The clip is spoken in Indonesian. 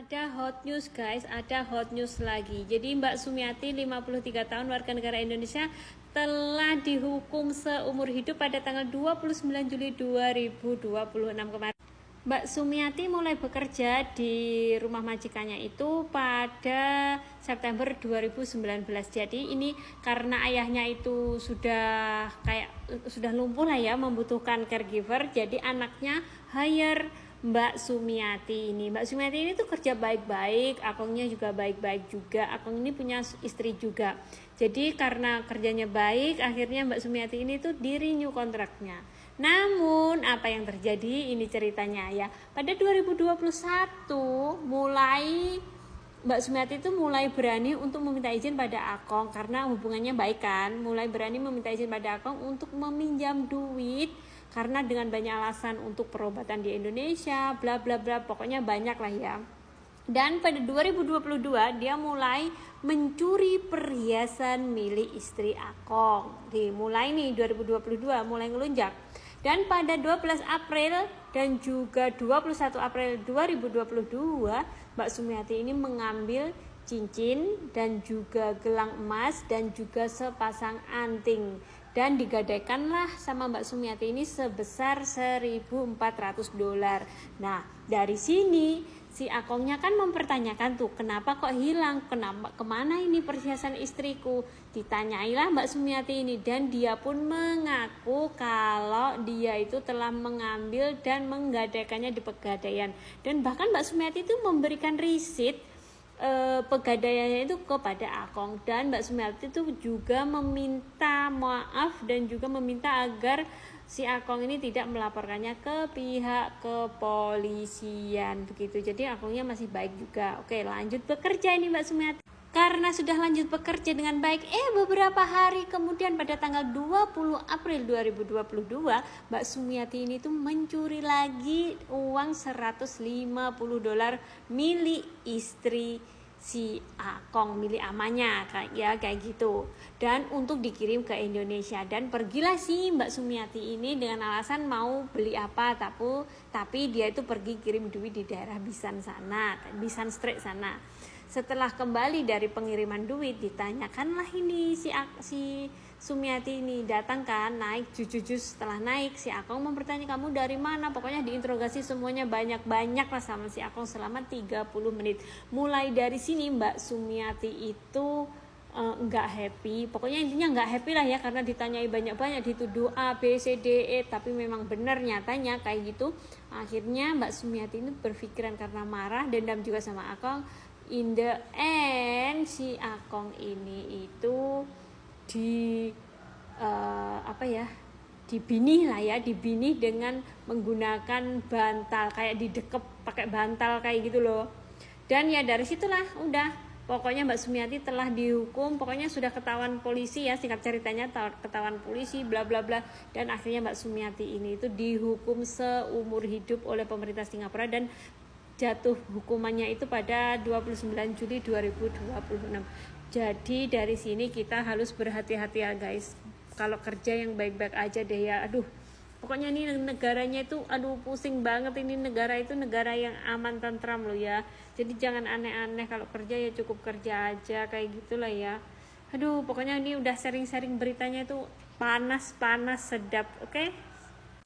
Ada hot news guys, ada hot news lagi. Jadi Mbak Sumiati 53 tahun warga negara Indonesia telah dihukum seumur hidup pada tanggal 29 Juli 2026 kemarin. Mbak Sumiati mulai bekerja di rumah majikannya itu pada September 2019. Jadi ini karena ayahnya itu sudah lumpuh lah ya, membutuhkan caregiver. Jadi anaknya hire Mbak Sumiati ini. Mbak Sumiati ini tuh kerja baik-baik, akongnya juga baik-baik juga. Akong ini punya istri juga. Jadi karena kerjanya baik, akhirnya Mbak Sumiati ini tuh di-renew kontraknya. Namun apa yang terjadi ini ceritanya ya. Pada 2021 mulai Mbak Sumiati itu mulai berani untuk meminta izin pada Akong karena hubungannya baik kan. Mulai berani meminta izin pada Akong untuk meminjam duit karena dengan banyak alasan untuk perobatan di Indonesia, bla bla bla, pokoknya banyak lah ya. Dan pada 2022 dia mulai mencuri perhiasan milik istri Akong. Dimulai nih 2022 mulai ngelunjak. Dan pada 12 April dan juga 21 April 2022 Mbak Sumiati ini mengambil cincin dan juga gelang emas dan juga sepasang anting dan digadaikanlah sama Mbak Sumiati ini sebesar $1.400. Nah dari sini si Akongnya kan mempertanyakan tuh kenapa kok hilang, kemana ini perhiasan istriku. Ditanyailah Mbak Sumiati ini dan dia pun mengaku kalau dia itu telah mengambil dan menggadaikannya di Pegadaian. Dan bahkan Mbak Sumiati itu memberikan risit pegadaiannya itu kepada Akong, dan Mbak Sumiati itu juga meminta maaf dan juga meminta agar si Akong ini tidak melaporkannya ke pihak kepolisian begitu. Jadi Akongnya masih baik juga. Oke, lanjut bekerja ini Mbak Sumiati. Karena sudah lanjut bekerja dengan baik, beberapa hari kemudian pada tanggal 20 April 2022 Mbak Sumiati ini tuh mencuri lagi uang $150 milik istri si Akong, milik amanya kayak gitu, dan untuk dikirim ke Indonesia. Dan pergilah si Mbak Sumiati ini dengan alasan mau beli apa, tapi dia itu pergi kirim duit di daerah Bisan Strait sana. Setelah kembali dari pengiriman duit, ditanyakanlah ini si Sumiati ini datang kan, naik jujus. Setelah naik si Akong mempertanya kamu dari mana, pokoknya diinterogasi semuanya banyak lah sama si Akong selama 30 menit. Mulai dari sini Mbak Sumiati itu nggak happy, pokoknya intinya nggak happy lah ya, karena ditanyai banyak-banyak, dituduh A, B, C, D, E, tapi memang benar nyatanya kayak gitu. Akhirnya Mbak Sumiati ini berpikiran karena marah, dendam juga sama Akong. In the end si Akong ini itu dibinih dengan menggunakan bantal, kayak didekep pakai bantal kayak gitu loh. Dan ya dari situlah udah, pokoknya Mbak Sumiati telah dihukum, pokoknya sudah ketahuan polisi ya, singkat ceritanya ketahuan polisi bla bla bla, dan akhirnya Mbak Sumiati ini itu dihukum seumur hidup oleh pemerintah Singapura dan jatuh hukumannya itu pada 29 Juli 2026. Jadi dari sini kita harus berhati-hati ya guys. Kalau kerja yang baik-baik aja deh ya. Aduh, pokoknya ini negaranya itu pusing banget. Ini negara itu negara yang aman tentram loh ya. Jadi jangan aneh-aneh, kalau kerja ya cukup kerja aja kayak gitulah ya. Aduh, pokoknya ini udah sering-sering beritanya itu panas sedap, oke?